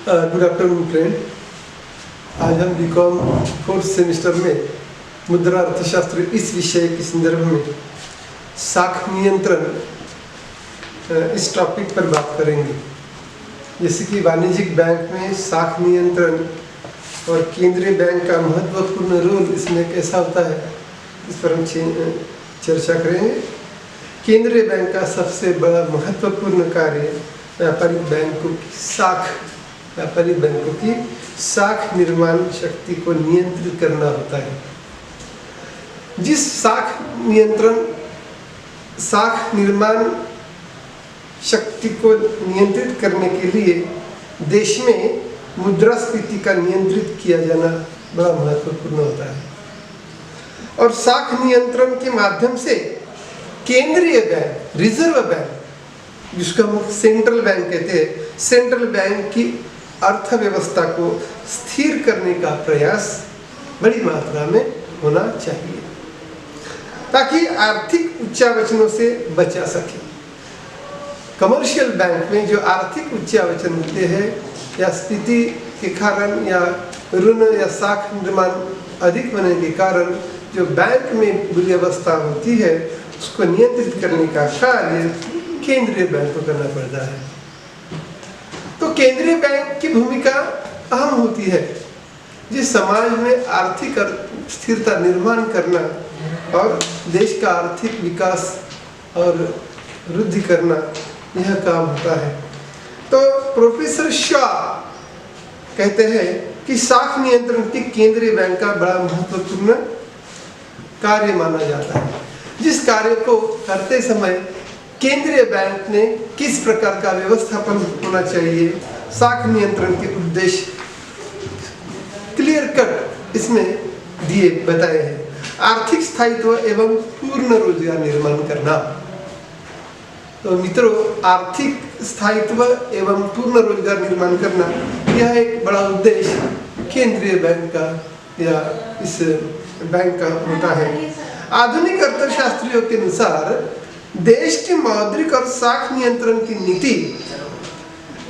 Good afternoon friend. आज हम BCom fourth semester में मुद्रा अर्थशास्त्र इस विषय के संदर्भ में साख नियंत्रण इस टॉपिक पर बात करेंगे। जैसे कि वाणिज्यिक बैंक में साख नियंत्रण और केंद्रीय बैंक का महत्वपूर्ण रोल इसमें कैसा होता है, इस पर हम चर्चा करेंगे। केंद्रीय बैंक का सबसे बड़ा महत्वपूर्ण कार्य व्यापारिक बैंकों की साख निर्माण शक्ति को नियंत्रित करना होता है। जिस साख निर्माण शक्ति को नियंत्रित करने के लिए देश में मुद्रास्फीति का नियंत्रित किया जाना बड़ा महत्वपूर्ण होता है। और साख नियंत्रण के माध्यम से केंद्रीय बैंक, रिजर्व बैंक, जिसको हम सेंट्रल बैंक कहते हैं, सेंट्रल बैंक की अर्थव्यवस्था को स्थिर करने का प्रयास बड़ी मात्रा में होना चाहिए, ताकि आर्थिक उच्चावचनों से बचा सके। कमर्शियल बैंक में जो आर्थिक उच्चावचन होते हैं या स्फीति के कारण या ऋण या साख निर्माण अधिक होने के कारण जो बैंक में बुरी अवस्था होती है, उसको नियंत्रित करने का कार्य केंद्रीय बैंक को करना पड़ता है। तो केंद्रीय बैंक की भूमिका अहम होती है, जिस समाज में आर्थिक स्थिरता निर्माण करना और देश का आर्थिक विकास और वृद्धि करना, यह काम होता है। तो प्रोफेसर शॉ कहते हैं कि साख नियंत्रण की केंद्रीय बैंक का बड़ा महत्वपूर्ण कार्य माना जाता है। जिस कार्य को करते समय केंद्रीय बैंक ने किस प्रकार का व्यवस्थापन होना चाहिए, साख नियंत्रण के उद्देश्य क्लियर कट इसमें बताए हैं। आर्थिक स्थायित्व एवं पूर्ण रोजगार निर्माण करना। तो मित्रों, आर्थिक स्थायित्व एवं पूर्ण रोजगार निर्माण करना, यह एक बड़ा उद्देश्य केंद्रीय बैंक का या इस बैंक का होता है। आधुनिक अर्थशास्त्रियों के अनुसार देश की मौद्रिक और साख नियंत्रण की नीति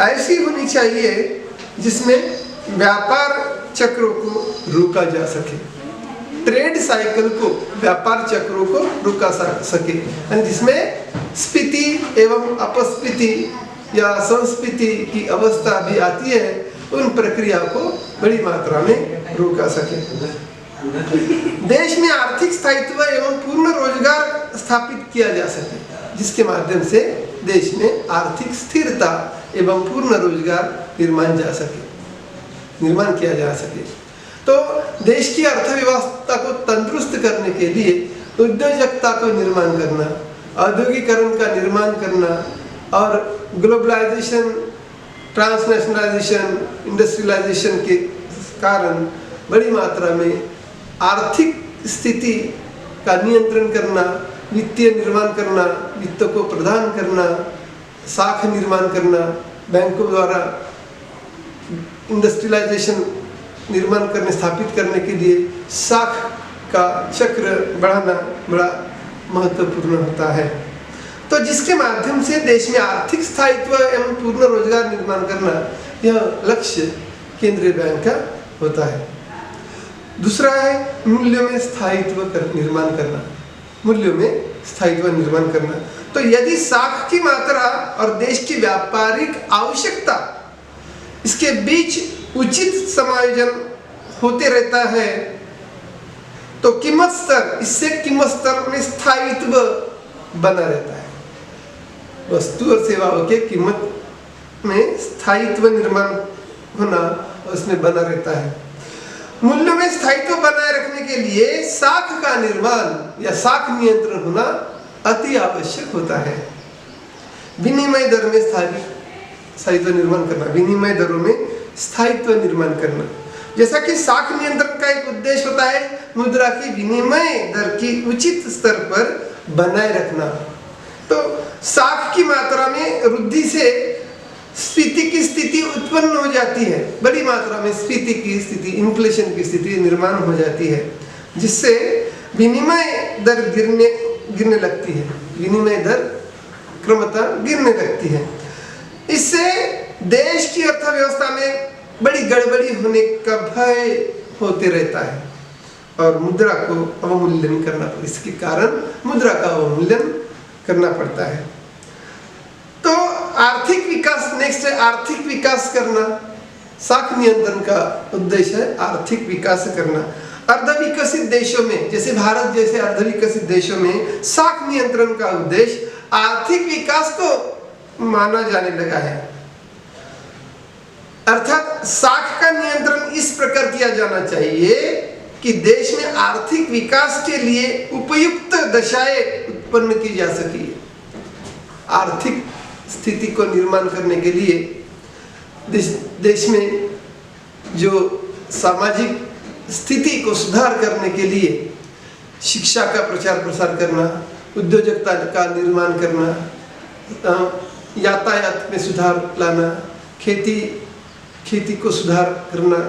ऐसी होनी चाहिए जिसमें व्यापार चक्रों को रोका जा सके, ट्रेड साइकिल को, व्यापार चक्रों को रोका सके, जिसमें स्फीति एवं अपस्फीति या संस्फीति की अवस्था भी आती है, उन प्रक्रिया को बड़ी मात्रा में रोका सके। देश में आर्थिक स्थायित्व एवं पूर्ण रोजगार स्थापित किया जा सके, जिसके माध्यम से देश में आर्थिक स्थिरता एवं पूर्ण रोजगार निर्माण किया जा सके। तो देश की अर्थव्यवस्था को तंदुरुस्त करने के लिए उद्योजकता को निर्माण करना, औद्योगिकरण का निर्माण करना और ग्लोबलाइजेशन, ट्रांसनेशनलाइजेशन, इंडस्ट्रियलाइजेशन के कारण बड़ी मात्रा में आर्थिक स्थिति का नियंत्रण करना, वित्तीय निर्माण करना, वित्त को प्रदान करना, साख निर्माण करना, बैंकों द्वारा इंडस्ट्रियलाइजेशन निर्माण करने, स्थापित करने के लिए साख का चक्र बढ़ाना बड़ा महत्वपूर्ण होता है। तो जिसके माध्यम से देश में आर्थिक स्थायित्व एवं पूर्ण रोजगार निर्माण करना, यह लक्ष्य केंद्रीय बैंक का होता है। दूसरा है मूल्यों में स्थायित्व निर्माण करना। मूल्यों में स्थायित्व निर्माण करना, तो यदि साख की मात्रा और देश की व्यापारिक आवश्यकता, इसके बीच उचित समायोजन होते रहता है, तो कीमत स्तर में स्थायित्व बना रहता है। वस्तु और सेवाओं के कीमत में स्थायित्व निर्माण होना उसमें बना रहता है। मूल्यों में स्थायित्व बनाए रखने के लिए साख का निर्माण या साख नियंत्रण होना अति आवश्यक होता है। विनिमय दर में स्थायित्व निर्माण करना, विनिमय दरों में स्थायित्व निर्माण करना। जैसा कि साख नियंत्रण का एक उद्देश्य होता है मुद्रा की विनिमय दर की उचित स्तर पर बनाए रखना। तो साख की मात्रा में वृद्धि से स्फीति की स्थिति उत्पन्न हो जाती है, बड़ी मात्रा में स्फीति की स्थिति, इन्फ्लेशन की स्थिति निर्माण हो जाती है, जिससे विनिमय दर गिरने लगती है, विनिमय दर क्रमशः गिरने लगती है। इससे देश की अर्थव्यवस्था में बड़ी गड़बड़ी होने का भय होते रहता है और मुद्रा को अवमूल्यन करना पड़ता है। इसके कारण मुद्रा का अवमूल्यन करना पड़ता है। तो आर्थिक विकास, नेक्स्ट है आर्थिक विकास करना। साख नियंत्रण का उद्देश्य है आर्थिक विकास करना। अर्धविकसित देशों में, जैसे भारत जैसे अर्धविकसित देशों में साख नियंत्रण का उद्देश्य आर्थिक विकास को माना जाने लगा है। अर्थात साख का नियंत्रण इस प्रकार किया जाना चाहिए कि देश में आर्थिक विकास के लिए उपयुक्त दशाएं उत्पन्न की जा सके। आर्थिक स्थिति को निर्माण करने के लिए देश में जो सामाजिक स्थिति को सुधार करने के लिए शिक्षा का प्रचार प्रसार करना, उद्योजकता का निर्माण करना, यातायात में सुधार लाना, खेती को सुधार करना,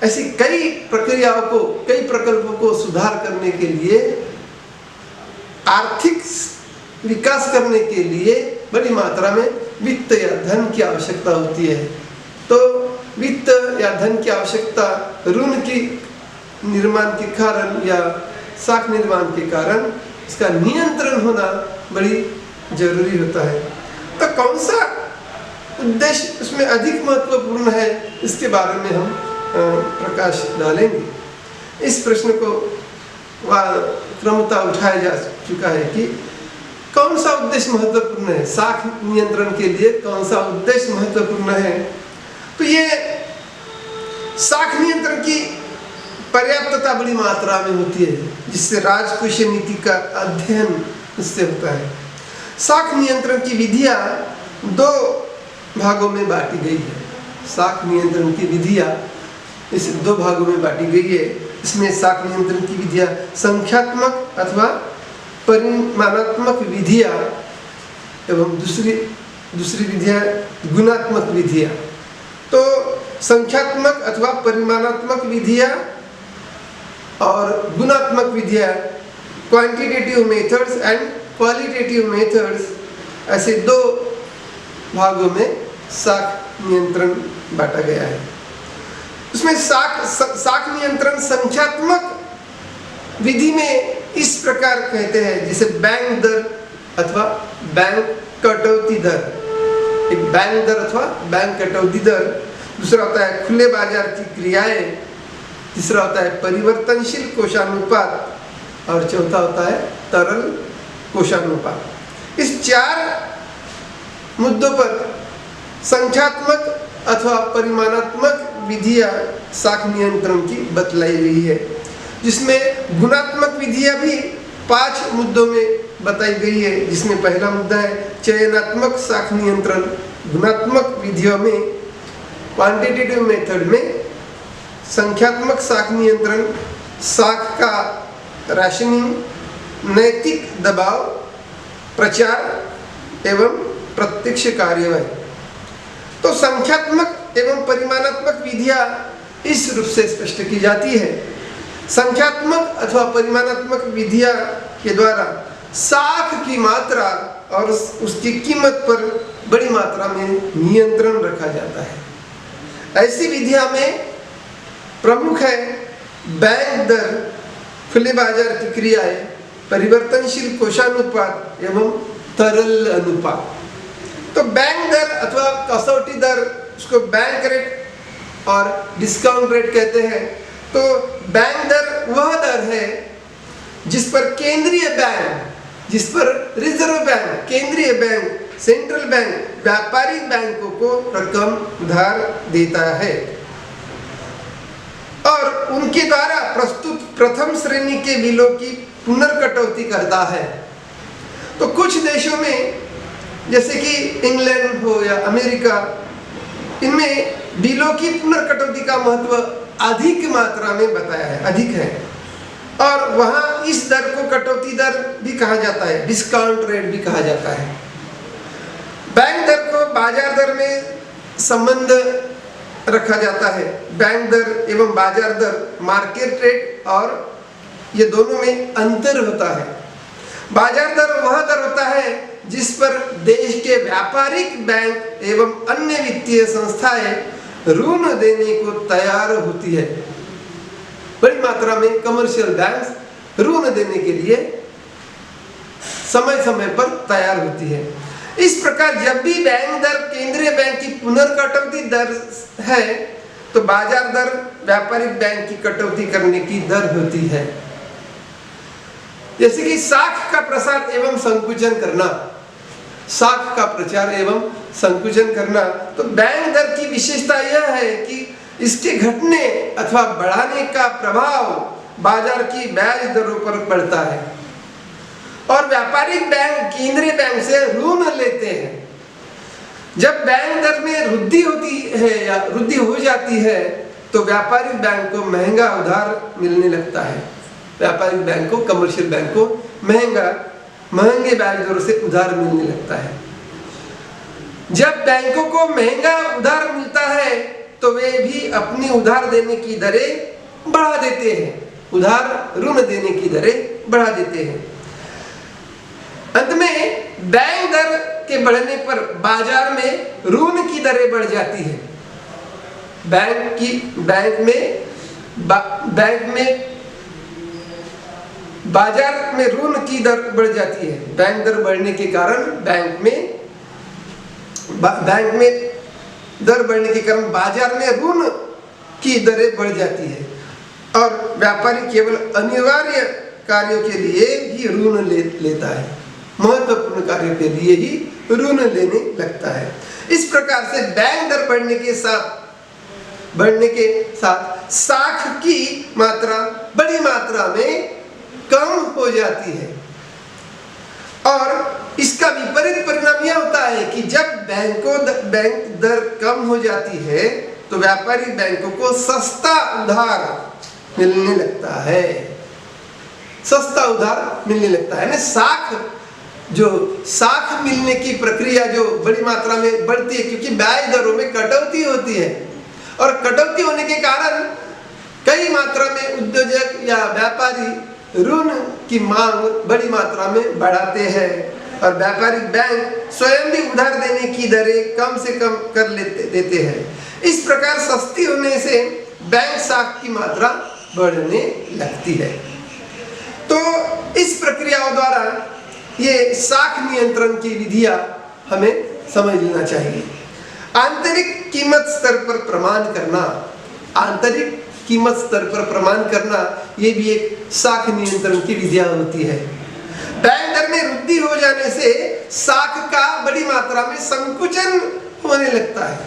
ऐसी कई प्रक्रियाओं को, कई प्रकल्पों को सुधार करने के लिए, आर्थिक विकास करने के लिए बड़ी मात्रा में वित्त या धन की आवश्यकता होती है। तो वित्त या धन की आवश्यकता ऋण की निर्माण के कारण या साख निर्माण के कारण इसका नियंत्रण होना बड़ी जरूरी होता है। तो कौन सा उद्देश्य उसमें अधिक महत्वपूर्ण है, इसके बारे में हम प्रकाश डालेंगे। इस प्रश्न को क्रमतः उठाया जा चुका है कि कौन सा उद्देश्य महत्वपूर्ण है, साख नियंत्रण के लिए कौन सा उद्देश्य महत्वपूर्ण है। तो ये साख नियंत्रण की पर्याप्तता बड़ी मात्रा में होती है, जिससे राजकोषीय नीति का अध्ययन इससे होता है। साख नियंत्रण की विधियां दो भागों में बांटी गई है। साख नियंत्रण की विधियां इस दो भागों में बांटी गई है। इसमें साख नियंत्रण की विधियां संख्यात्मक अथवा परिमाणात्मक विधियां एवं दूसरी विधियां गुणात्मक विधियां। तो संख्यात्मक अथवा परिमाणात्मक विधियां और गुणात्मक विधियां, quantitative methods and qualitative methods, ऐसे दो भागों में साख नियंत्रण बांटा गया है। उसमें साख नियंत्रण संख्यात्मक विधि में इस प्रकार कहते हैं, जैसे बैंक दर अथवा बैंक कटौती दर। एक बैंक दर अथवा बैंक कटौती दर, दूसरा होता है खुले बाजार की क्रियाएं, तीसरा होता है परिवर्तनशील कोषानुपात और चौथा होता है तरल कोषानुपात। इस चार मुद्दों पर संख्यात्मक अथवा परिमाणात्मक विधियां साख नियंत्रण की बतलाई गई है, जिसमें गुणात्मक विधियां भी 5 मुद्दों में बताई गई है। जिसमें पहला मुद्दा है चयनात्मक साख नियंत्रण। गुणात्मक विधियों में, क्वांटिटेटिव मेथड में संख्यात्मक साख नियंत्रण साख का राशनिंग, नैतिक दबाव, प्रचार एवं प्रत्यक्ष कार्यवाही। तो संख्यात्मक एवं परिमाणात्मक विधियां इस रूप से स्पष्ट की जाती है। संख्यात्मक अथवा परिमाणात्मक विधियां के द्वारा साख की मात्रा और उसकी कीमत पर बड़ी मात्रा में नियंत्रण रखा जाता है। ऐसी विधियां में प्रमुख है बैंक दर, खुले बाजार की क्रियाएं, परिवर्तनशील कोषानुपात एवं तरल अनुपात। तो बैंक दर अथवा कसौटी दर, उसको बैंक रेट और डिस्काउंट रेट कहते हैं। तो बैंक दर वह दर है जिस पर केंद्रीय बैंक, जिस पर रिजर्व बैंक, केंद्रीय बैंक, सेंट्रल बैंक व्यापारिक बैंकों को रकम उधार देता है और उनके द्वारा प्रस्तुत प्रथम श्रेणी के बिलों की पुनर्कटौती करता है। तो कुछ देशों में, जैसे कि इंग्लैंड हो या अमेरिका, इनमें बिलों की पुनर्कटौती का महत्व अधिक मात्रा में बताया है, अधिक है। और वहाँ इस दर को कटौती दर भी कहा जाता है, डिस्काउंट रेट भी कहा जाता है। बैंक दर को बाजार दर में संबंध रखा जाता है। बैंक दर एवं बाजार दर, मार्केट रेट, और ये दोनों में अंतर होता है। बाजार दर वह दर होता है जिस पर देश के व्यापारिक बैंक एवं अन्य वित्तीय संस्थाएं ऋण देने को तैयार होती है। बड़ी मात्रा में कमर्शियल बैंक ऋण देने के लिए समय समय पर तैयार होती है। इस प्रकार जब भी बैंक दर केंद्रीय बैंक की पुनर्कटौती दर है तो बाजार दर व्यापारिक बैंक की कटौती करने की दर होती है। जैसे कि साख का प्रसार एवं संकुचन करना, साख का प्रचार एवं संकुचन करना, तो बैंक दर की विशेषता यह है कि इसके घटने अथवा बढ़ाने का प्रभाव बाजार की ब्याज दरों पर पड़ता है और व्यापारिक बैंक केंद्रीय बैंक से ऋण लेते हैं। जब बैंक दर में वृद्धि होती है या वृद्धि हो जाती है तो व्यापारिक बैंक को महंगा उधार मिलने लगता है। व्यापारिक बैंक को, कमर्शियल बैंक को महंगे ब्याज दरों से उधार मिलने लगता है। जब बैंकों को महंगा उधार मिलता है तो वे भी अपनी उधार देने की दरें बढ़ा देते हैं, उधार ऋण देने की दरें बढ़ा देते हैं। अंत में बैंक दर के बढ़ने पर बाजार में ऋण की दरें बढ़ जाती है। बाजार में ऋण की दर बढ़ जाती है। बैंक दर बढ़ने के कारण बैंक में दर बढ़ने के कारण बाजार में ऋण की दरें बढ़ जाती है और व्यापारी केवल अनिवार्य कार्यों के लिए ही ऋण लेता है, महत्वपूर्ण कार्यों के लिए ही ऋण लेने लगता है। इस प्रकार से बैंक दर बढ़ने के साथ साख की मात्रा बड़ी मात्रा में कम हो जाती है और इसका विपरीत परिणाम यह होता है कि जब बैंक दर कम हो जाती है तो व्यापारिक बैंकों को सस्ता उधार मिलने लगता है। सस्ता उधार मिलने लगता है ना। साख मिलने की प्रक्रिया जो बड़ी मात्रा में बढ़ती है क्योंकि ब्याज दरों में कटौती होती है और कटौती होने के कारण कई मात्रा में उद्योजक या व्यापारी ऋण की मांग बड़ी मात्रा में बढ़ाते हैं और व्यापारिक बैंक स्वयं भी उधार देने की दरें कम से कम कर देते हैं। इस प्रकार सस्ती होने से बैंक साख की मात्रा बढ़ने लगती है। तो इस प्रक्रियाओं द्वारा ये साख नियंत्रण की विधियां हमें समझ लेना चाहिए। आंतरिक कीमत स्तर पर प्रमाण करना, आंतरिक कीमत स्तर पर प्रमाण करना, ये भी एक साख नियंत्रण की विधियां होती है। बैंक दर में वृद्धि हो जाने से साख का बड़ी मात्रा में संकुचन होने लगता है।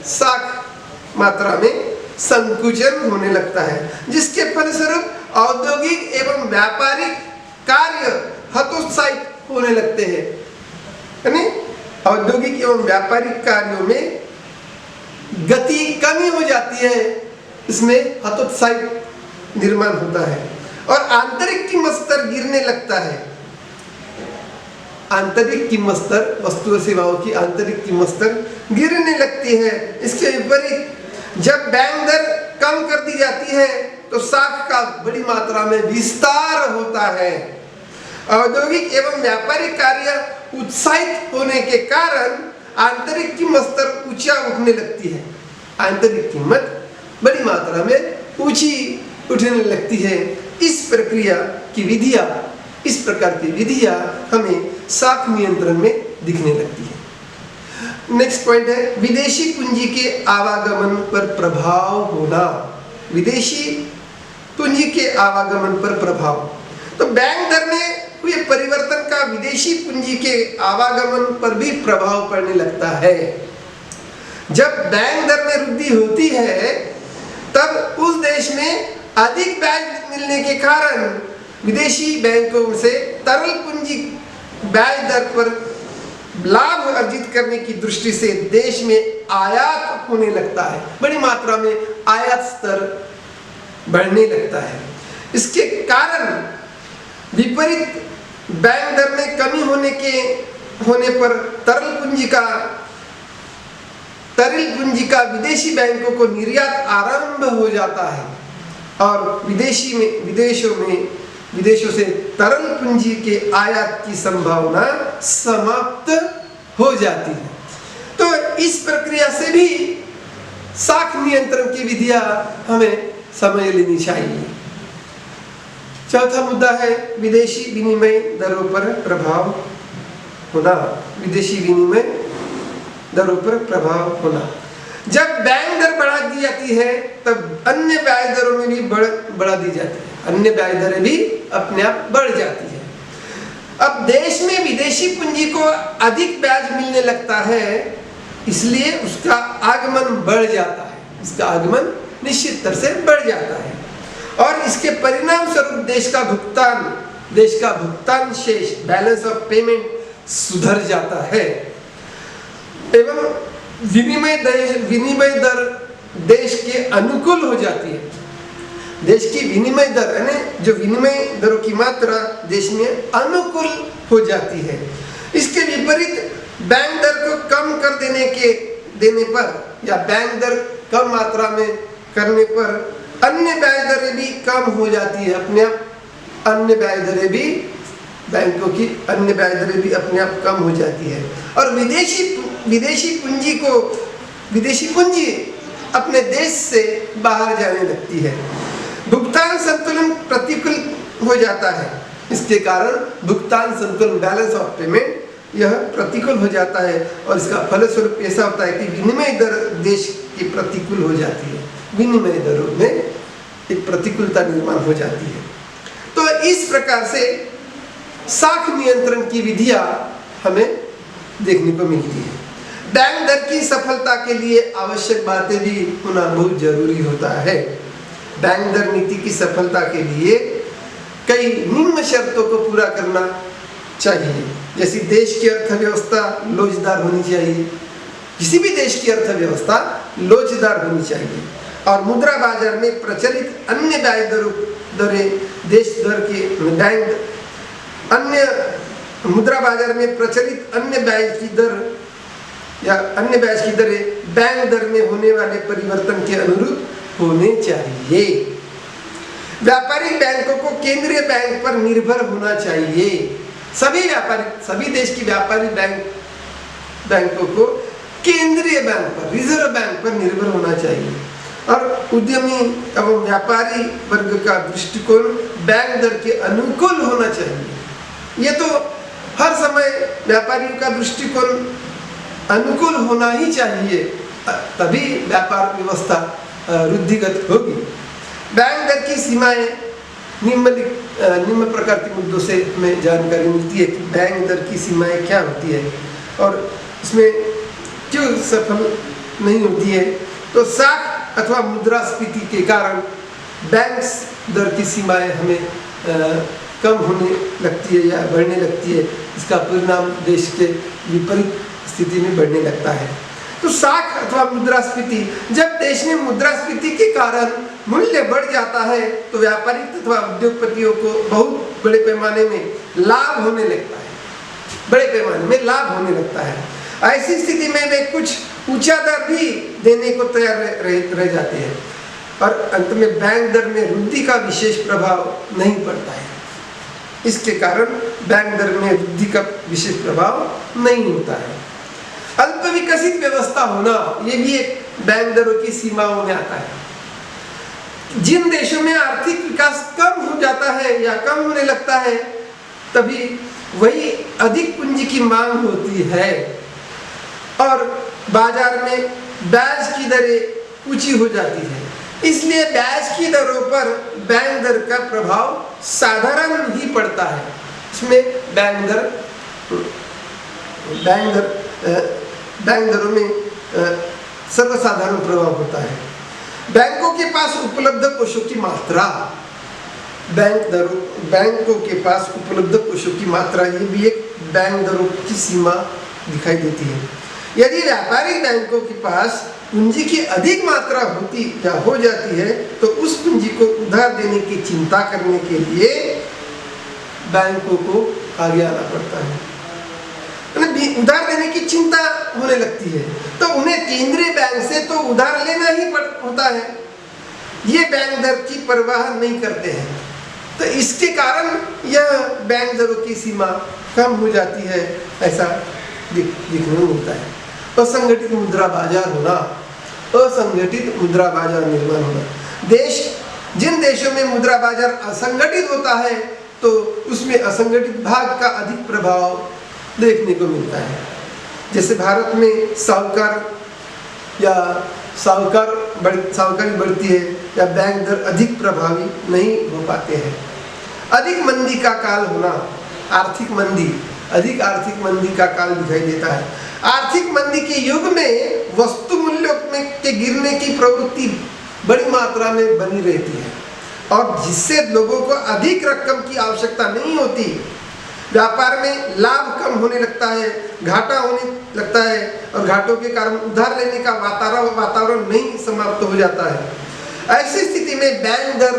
साख मात्रा में संकुचन होने लगता है जिसके फलस्वरूप औद्योगिक एवं व्यापारिक कार्य हतोत्साहित होने लगते हैं। यानी औद्योगिक एवं व्यापारिक कार्यों में गति कमी हो जाती है, इसमें हतोत्साहित निर्माण होता है और आंतरिक कीमत स्तर गिरने लगता है। आंतरिक कीमत स्तर, वस्तु और सेवाओं की आंतरिक कीमत स्तर गिरने लगती है। इसके विपरीत जब बैंक दर कम कर दी जाती है तो साख का बड़ी मात्रा में विस्तार होता है। औद्योगिक एवं व्यापारिक कार्य उत्साहित होने के कारण आंतरिक कीमत स्तर ऊंचा उठने लगती है। आंतरिक कीमत बड़ी मात्रा में ऊंची उठने लगती है। इस प्रक्रिया की विधियां, इस प्रकार की विधियां हमें साख नियंत्रण में दिखने लगती है। नेक्स्ट पॉइंट है विदेशी पूंजी के आवागमन पर प्रभाव होना। विदेशी पूंजी के आवागमन पर प्रभाव, तो बैंक दर में हुए परिवर्तन का विदेशी पूंजी के आवागमन पर भी प्रभाव पड़ने लगता है। जब बैंक दर में वृद्धि होती है तब उस देश में अधिक ब्याज मिलने के कारण विदेशी बैंकों से तरल पूंजी ब्याज दर पर लाभ अर्जित करने की दृष्टि से देश में आयात होने लगता है। बड़ी मात्रा में आयात स्तर बढ़ने लगता है। इसके कारण विपरीत बैंक दर में कमी होने पर तरल पूंजी का विदेशी बैंकों को निर्यात आरंभ हो जाता है और विदेशों में विदेशों से तरल पूंजी के आयात की संभावना समाप्त हो जाती है। तो इस प्रक्रिया से भी साख नियंत्रण की विधियां हमें समझ लेनी चाहिए। चौथा मुद्दा है विदेशी विनिमय दरों पर प्रभाव होना। विदेशी विनिमय दरों पर प्रभाव होना, जब बैंक दर बढ़ा दी जाती है तब अन्य ब्याज दरों में भी बढ़ा दी जाती है, अन्य ब्याज दरें भी अपने आप बढ़ जाती है। अब देश में विदेशी पूंजी को अधिक ब्याज मिलने लगता है, इसलिए उसका आगमन बढ़ जाता है, इसका आगमन निश्चित तरह से बढ़ जाता है और इसके परिणाम स्वरूप देश का भुगतान शेष, बैलेंस ऑफ पेमेंट सुधर जाता है एवं विनिमय दर देश के अनुकूल हो जाती है। देश की विनिमय दर यानी जो विनिमय दरों की मात्रा देश में अनुकूल हो जाती है। इसके विपरीत बैंक दर को कम कर देने पर या बैंक दर कम मात्रा में करने पर अन्य ब्याज दरें भी कम हो जाती है अपने आप। अन्य ब्याज दरें भी, बैंकों की अन्य ब्याज दरें भी अपने आप कम हो जाती है और विदेशी पूंजी अपने देश से बाहर जाने लगती है। भुगतान संतुलन प्रतिकूल हो जाता है। इसके कारण भुगतान संतुलन, बैलेंस ऑफ पेमेंट, यह प्रतिकूल हो जाता है और इसका फलस्वरूप ऐसा होता है कि विनिमय दर देश की प्रतिकूल हो जाती है। विनिमय दरों में एक प्रतिकूलता निर्माण हो जाती है। तो इस प्रकार से साख नियंत्रण की विधियां हमें देखने को मिलती है। बैंक दर की सफलता के लिए आवश्यक बातें भी होना बहुत जरूरी होता है। बैंक दर नीति की सफलता के लिए कई निम्न शर्तों को पूरा करना चाहिए, जैसे देश की अर्थव्यवस्था लोचदार होनी चाहिए। किसी भी देश की अर्थव्यवस्था लोचदार होनी चाहिए और मुद्रा बाजार में प्रचलित अन्य ब्याज दरें देश दर के बैंक अन्य मुद्रा बाजार में प्रचलित अन्य ब्याज की दर या अन्य ब्याज की दरें बैंक दर में होने वाले परिवर्तन के अनुरूप होने चाहिए। व्यापारिक बैंकों को केंद्रीय बैंक पर निर्भर होना चाहिए। सभी देश की व्यापारिक बैंकों को केंद्रीय बैंक पर, रिजर्व बैंक पर निर्भर होना चाहिए और उद्यमी एवं व्यापारी वर्ग का दृष्टिकोण बैंक दर के अनुकूल होना चाहिए। ये तो हर समय व्यापारियों का दृष्टिकोण अनुकूल होना ही चाहिए, तभी व्यापार व्यवस्था वृद्धिगत होगी। बैंक दर की सीमाएं निम्न प्रकार के मुद्दों से हमें जानकारी मिलती है कि बैंक दर की सीमाएं क्या होती है और इसमें क्यों सफल नहीं होती है। तो साख अथवा मुद्रास्फीति के कारण बैंक दर की सीमाएं हमें कम होने लगती है या बढ़ने लगती है। इसका परिणाम देश के विपरीत स्थिति में बढ़ने लगता है। तो साख अथवा मुद्रास्फीति, जब देश में मुद्रास्फीति के कारण मूल्य बढ़ जाता है तो व्यापारी तथा उद्योगपतियों को बहुत बड़े पैमाने में लाभ होने लगता है, बड़े पैमाने में लाभ होने लगता है। ऐसी स्थिति में वे कुछ ऊंचा दर भी देने को तैयार रह जाते हैं और अंत में बैंक दर में वृद्धि का विशेष प्रभाव नहीं पड़ता है। इसके कारण बैंक दर में वृद्धि का विशेष प्रभाव नहीं होता है। अल्प विकसित व्यवस्था होना, ये भी एक बैंक दरों की सीमाओं में आता है। जिन देशों में आर्थिक विकास कम हो जाता है या कम होने लगता है, तभी वही अधिक पूंजी की मांग होती है और बाजार में ब्याज की दरें ऊंची हो जाती है। इसलिए ब्याज की दरों पर बैंक दर का प्रभाव साधारण ही पड़ता है। इसमें बैंक दरों में सर्वसाधारण प्रभाव होता है। बैंकों के पास उपलब्ध कोषों की मात्रा, बैंकों के पास उपलब्ध कोषों की मात्रा, ये भी एक बैंक दरों की सीमा दिखाई देती है। यदि व्यापारिक बैंकों के पास पूंजी की अधिक मात्रा होती या हो जाती है तो उस पूंजी को उधार देने की चिंता करने के लिए बैंकों को आगे आना पड़ता है। उधार देने की चिंता होने लगती है तो उन्हें केंद्रीय बैंक से तो उधार लेना ही होता है। ये बैंक दर की परवाह नहीं करते हैं। तो इसके कारण यह बैंक दरों की सीमा कम हो जाती है, ऐसा देखने को मिलता है। असंगठित मुद्रा बाजार होना, असंगठित मुद्रा बाजार निर्माण होना। जिन देशों में मुद्रा बाजार असंगठित होता है तो उसमें असंगठित भाग का अधिक प्रभाव देखने को मिलता है। जैसे भारत में साहूकारी बढ़ती है या बैंक दर अधिक प्रभावी नहीं हो पाते हैं। अधिक मंदी का काल होना, आर्थिक मंदी का काल दिखाई देता है। आर्थिक मंदी के युग में वस्तु मूल्यों के गिरने की प्रवृत्ति बड़ी मात्रा में बनी रहती है और जिससे लोगों को अधिक रकम की आवश्यकता नहीं होती। व्यापार में लाभ कम होने लगता है, घाटा होने लगता है और घाटों के कारण उधार लेने का वातावरण नहीं समाप्त हो जाता है। ऐसी स्थिति में बैंक दर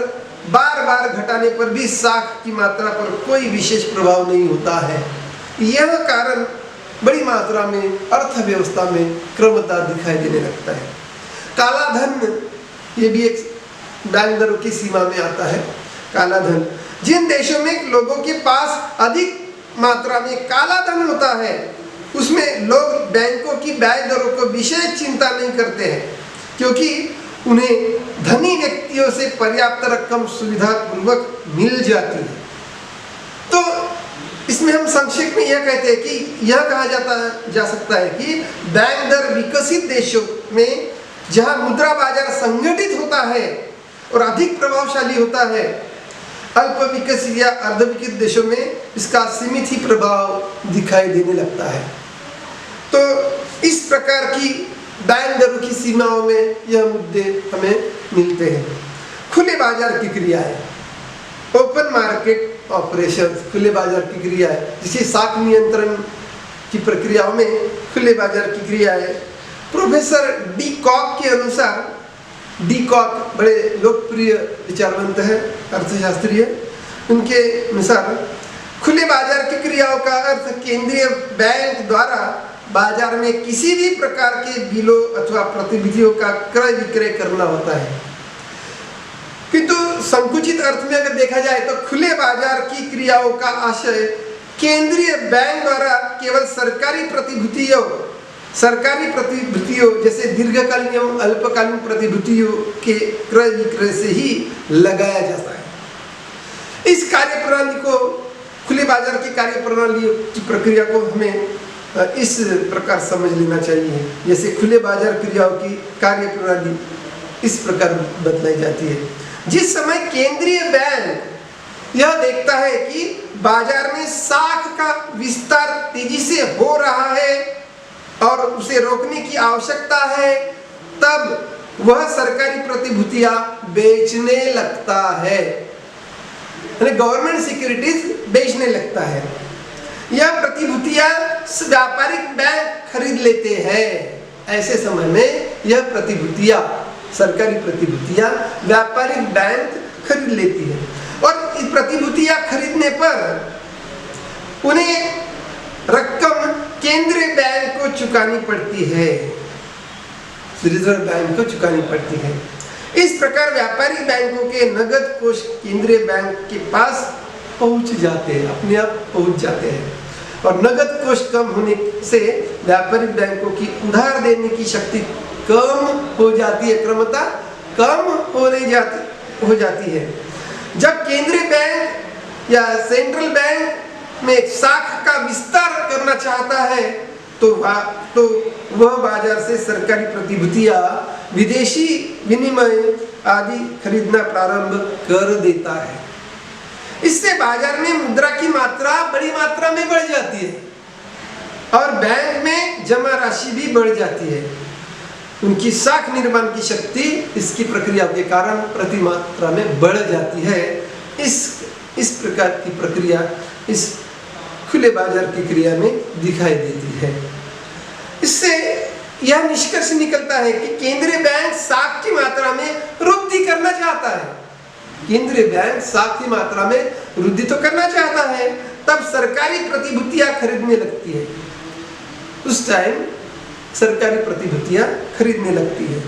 बार घटाने पर भी साख की मात्रा पर कोई विशेष प्रभाव नहीं होता है। यह कारण बड़ी मात्रा में अर्थव्यवस्था में क्रमता दिखाई देने लगता है। काला धन, ये भी एक बैंक दरों की सीमा में आता है। काला धन, जिन देशों में लोगों के पास अधिक मात्रा में काला धन होता है उसमें लोग बैंकों की ब्याज दरों को विशेष चिंता नहीं करते हैं, क्योंकि उन्हें धनी व्यक्तियों से पर्याप्त रकम सुविधापूर्वक मिल जाती है। तो इसमें हम संक्षेप में यह कहते हैं कि यह कहा जा सकता है कि बैंक दर विकसित देशों में जहां मुद्रा बाजार संगठित होता है और अधिक प्रभावशाली होता है, अल्प विकसित या अर्धविकसित देशों में इसका सीमित ही प्रभाव दिखाई देने लगता है। तो इस प्रकार की बैंक दरों की सीमाओं में यह मुद्दे हमें मिलते हैं। खुले बाजार की क्रियाएं, ओपन मार्केट ऑपरेशन, खुले बाजार की क्रियाएं, जिसे साख नियंत्रण की प्रक्रियाओं में खुले बाजार की क्रियाएं। प्रोफेसर डी कॉक के अनुसार, डी कॉक बड़े लोकप्रिय विचारवंत हैं, अर्थशास्त्री है, उनके अनुसार खुले बाजार की क्रियाओं का अर्थ केंद्रीय बैंक द्वारा बाजार में किसी भी प्रकार के बिलों अथवा प्रतिभूतियों का क्रय विक्रय करना होता है। किंतु संकुचित अर्थ में अगर देखा जाए तो खुले बाजार की क्रियाओं का आशय केंद्रीय बैंक द्वारा केवल सरकारी प्रतिभूतियों जैसे दीर्घकालीन एवं अल्पकालीन प्रतिभूतियों के क्रय विक्रय से ही लगाया जाता है। इस कार्यप्रणाली को, खुले बाजार की कार्यप्रणाली की प्रक्रिया को हमें इस प्रकार समझ लेना चाहिए। जैसे खुले बाजार क्रियाओं की कार्यप्रणाली इस प्रकार बतलाई जाती है। जिस समय केंद्रीय बैंक यह देखता है कि बाजार में साख का विस्तार तेजी से हो रहा है और उसे रोकने की आवश्यकता है, तब वह सरकारी प्रतिभूतियां बेचने लगता है, गवर्नमेंट सिक्योरिटीज बेचने लगता है। यह प्रतिभूतियां व्यापारिक बैंक खरीद लेते हैं। ऐसे समय में यह प्रतिभूतियां, सरकारी प्रतिभूतियां व्यापारिक बैंक खरीद लेती है और इस प्रतिभूतियां खरीदने पर उन्हें रकम केंद्रीय बैंक को चुकानी पड़ती है, रिजर्व बैंक को चुकानी पड़ती है। इस प्रकार व्यापारिक बैंकों के नगद कोष केंद्रीय बैंक के पास पहुंच जाते हैं, अपने आप पहुंच जाते हैं और नगद कोष कम होने से व्यापारिक बैंकों की उधार देने की शक्ति कम हो जाती है, क्रमता कम हो जाती है। जब केंद्रीय बैंक या सेंट्रल बैंक में साख का विस्तार करना चाहता है तो वह बाजार से सरकारी प्रतिभूतियां, विदेशी विनिमय आदि खरीदना प्रारंभ कर देता है। इससे बाजार में मुद्रा की मात्रा बड़ी मात्रा में बढ़ जाती है और बैंक में जमा राशि भी बढ़ जाती है। उनकी साख निर्माण की शक्ति इसकी प्रक्रिया के कारण प्रति मात्रा में बढ़ जाती है। इस प्रकार की प्रक्रिया इस खुले बाजार की क्रिया में दिखाई देती है। इससे यह निष्कर्ष निकलता है कि केंद्रीय बैंक साख की मात्रा में वृद्धि करना चाहता है। केंद्रीय बैंक साख की मात्रा में वृद्धि तो करना चाहता है, तब सरकारी प्रतिभूतियां खरीदने लगती है। उस टाइम सरकारी प्रतिभूतियां खरीदने लगती है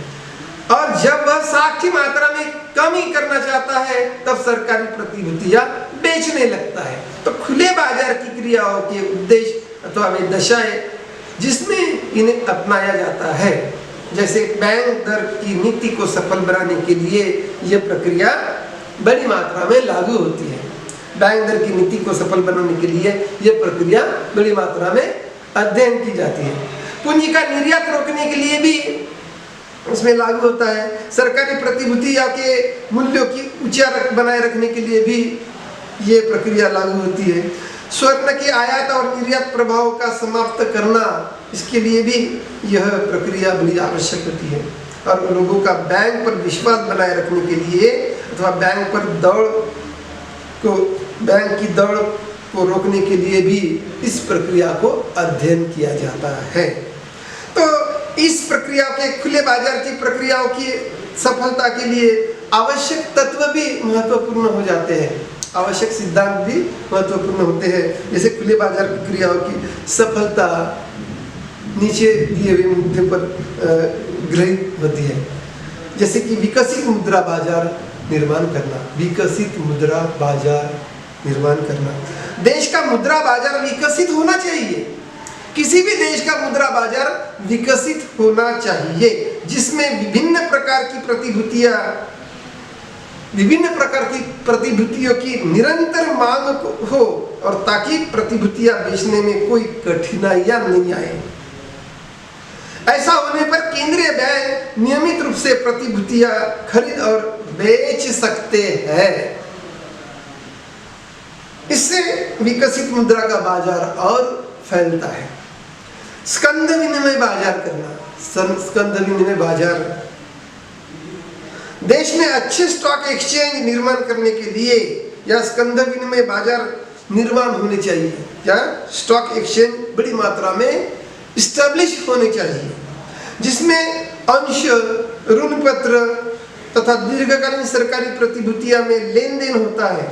और और जब वह साक्ष्य मात्रा में कमी करना चाहता है तब सरकारी प्रतिभूतियां बेचने लगता है। तो खुले बाजार की क्रियाओं के उद्देश्य अथवा वे दशाएं जिसमें इन्हें अपनाया जाता है, जैसे बैंक दर की नीति को सफल बनाने के लिए यह प्रक्रिया बड़ी मात्रा में लागू होती है। बैंक दर की नीति को सफल बनाने के लिए यह प्रक्रिया बड़ी मात्रा में अध्ययन की जाती है। पूंजी का निर्यात रोकने के लिए भी उसमें लागू होता है। सरकारी प्रतिभूतियों के मूल्यों की ऊंचा बनाए रखने के लिए भी ये प्रक्रिया लागू होती है। स्वर्ण के आयात और निर्यात प्रभाव का समाप्त करना, इसके लिए भी यह प्रक्रिया बड़ी आवश्यक होती है। और लोगों का बैंक पर विश्वास बनाए रखने के लिए अथवा बैंक की दौड़ को रोकने के लिए भी इस प्रक्रिया को अध्ययन किया जाता है। तो इस प्रक्रिया के खुले बाजार की प्रक्रियाओं की सफलता के लिए आवश्यक तत्व भी महत्वपूर्ण हो जाते हैं, आवश्यक सिद्धांत भी महत्वपूर्ण होते हैं। जैसे खुले बाजार की क्रियाओं की सफलता नीचे दिए हुए मुद्दे पर ग्रहित होती है। जैसे कि विकसित मुद्रा बाजार निर्माण करना, विकसित मुद्रा बाजार निर्माण करना। देश का मुद्रा बाजार विकसित होना चाहिए। किसी भी देश का मुद्रा बाजार विकसित होना चाहिए जिसमें विभिन्न प्रकार की प्रतिभूतियों की निरंतर मांग हो और ताकि प्रतिभूतियां बेचने में कोई कठिनाइयां नहीं आए। ऐसा होने पर केंद्रीय बैंक नियमित रूप से प्रतिभूतियां खरीद और बेच सकते हैं। इससे विकसित मुद्रा का बाजार और फैलता है। स्कंद विनिमय बाजार करना, स्कंद विनिमय बाजार देश में अच्छे स्टॉक एक्सचेंज निर्माण करने के लिए या स्कंद विनिमय बाजार निर्माण होने चाहिए, या स्टॉक एक्सचेंज बड़ी मात्रा में इस्टेब्लिश होने चाहिए जिसमें अंश, ऋण पत्र तथा दीर्घकालीन सरकारी प्रतिभूतियां में लेन देन होता है।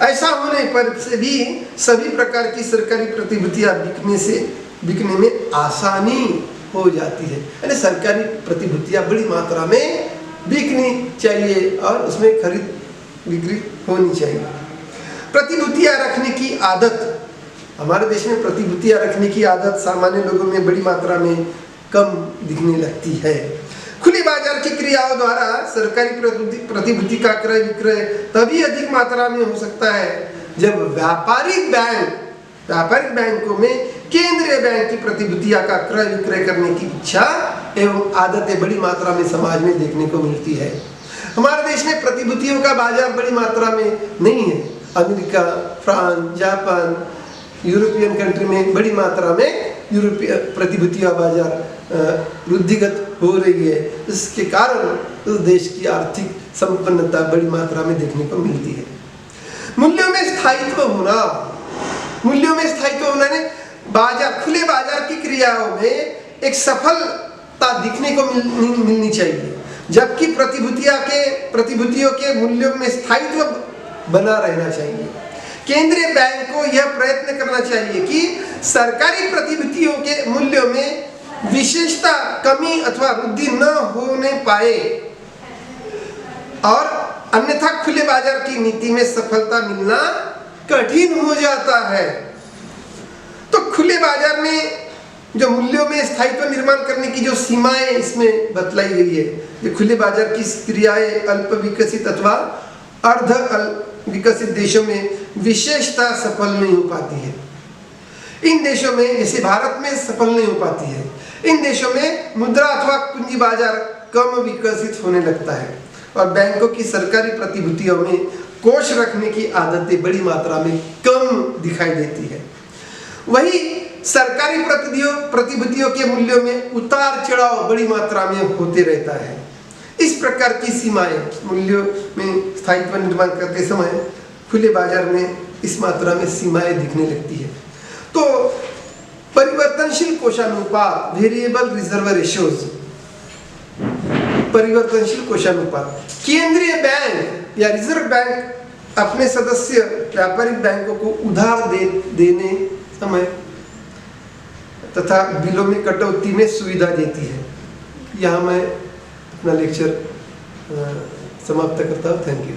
ऐसा होने पर से भी सभी प्रकार की सरकारी प्रतिभूतियां बिकने में आसानी हो जाती है। यानी सरकारी प्रतिभूतियां बड़ी मात्रा में बिकनी चाहिए और उसमें खरीद बिक्री होनी चाहिए। प्रतिभूतियां रखने की आदत, हमारे देश में प्रतिभूतियां रखने की आदत सामान्य लोगों में बड़ी मात्रा में कम दिखने लगती है। खुली बाजार की क्रियाओं द्वारा सरकारी प्रतिभूति का क्रय विक्रय तभी अधिक मात्रा में हो सकता है जब व्यापारिक बैंकों में केंद्रीय बैंक की प्रतिभूतियां का क्रय विक्रय करने की इच्छा एवं आदतें बड़ी मात्रा में समाज में देखने को मिलती है। हमारे देश में प्रतिभूतियों का बाजार बड़ी मात्रा में नहीं है। America, France, Japan, European country में बड़ी मात्रा में यूरोपीय प्रतिभूतियां बाजार वृद्धिगत हो रही है। इसके कारण उस देश की आर्थिक संपन्नता बड़ी मात्रा में देखने को मिलती है। मूल्यों में स्थायित्व होना ने खुले बाजार की क्रियाओं में एक सफलता दिखने को मिलनी चाहिए, जबकि प्रतिभूतियों के मूल्यों में स्थायित्व बना रहना चाहिए। केंद्रीय बैंक को यह प्रयत्न करना चाहिए कि सरकारी प्रतिभूतियों के मूल्यों में विशेषता कमी अथवा वृद्धि न होने पाए, और अन्यथा खुले बाजार की नीति में सफलता मिलना कठिन हो जाता है। तो खुले बाजार में जो मूल्यों में स्थायित्व निर्माण करने की जो सीमाएं इसमें बतलाई गई है, ये खुले बाजार की क्रियाएं अल्प विकसित अथवा अर्ध विकसित देशों में विशेषता सफल नहीं हो पाती है। इन देशों में, जैसे भारत में सफल नहीं हो पाती है, इन देशों में मुद्रा अथवा पूंजी बाजार कम विकसित होने लगता है और बैंकों की सरकारी प्रतिभूतियों में कोष रखने की आदतें बड़ी मात्रा में कम दिखाई देती है। वही सरकारी प्रतिभूतियों के मूल्यों में उतार चढ़ाव बड़ी मात्रा में होते रहता है। इस प्रकार की सीमाएं मूल्यों में स्थायित्व निर्माण करते समय खुले बाजार में इस मात्रा में सीमाएं दिखने लगती है। तो परिवर्तनशील कोषानुपात, वेरिएबल रिजर्व रेशियोज, परिवर्तनशील कोषानुपात, केंद्रीय बैंक या रिजर्व बैंक अपने सदस्य व्यापारिक बैंकों को उधार देने समय तथा बिलों में कटौती में सुविधा देती है। यहाँ मैं अपना लेक्चर समाप्त करता हूँ। Thank you.